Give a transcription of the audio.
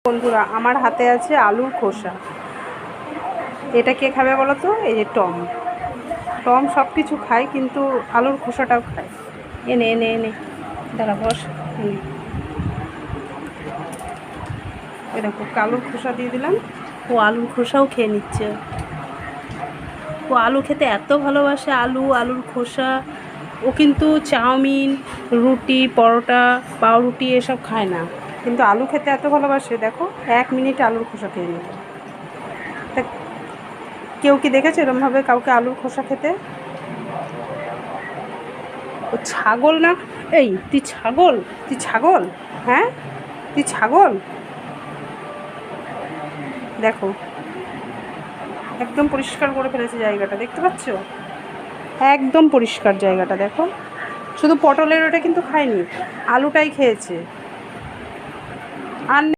বন্ধুরা, আমার হাতে আছে আলুর খোসা। এটা কে খাবে বলো তো? এই যে টম। টম সব কিছু খায়, কিন্তু আলুর খোসাটাও খায়। এনে এনে এনে দাঁড়া বস। এরকম আলুর খোসা দিয়ে দিলাম। ও আলুর খোসাও খেয়ে নিচ্ছে। ও আলু খেতে এত ভালোবাসে, আলুর খোসা। ও কিন্তু চাউমিন, রুটি, পরোটা, পাউরুটি এসব খায় না, কিন্তু আলু খেতে এত ভালোবাসে। দেখো, 1 মিনিট আলুর খোসা খেয়ে নিল। তা কেউ কি দেখেছে এরমভাবে কাউকে আলুর খোসা খেতে? ও ছাগল না? এই তুই ছাগল? তুই ছাগল? হ্যাঁ, তুই ছাগল? দেখো, একদম পরিষ্কার করে ফেলেছে জায়গাটা, দেখতে পাচ্ছ? একদম পরিষ্কার জায়গাটা দেখো। শুধু পটলের ওটা কিন্তু খায়নি, আলুটাই খেয়েছে। আর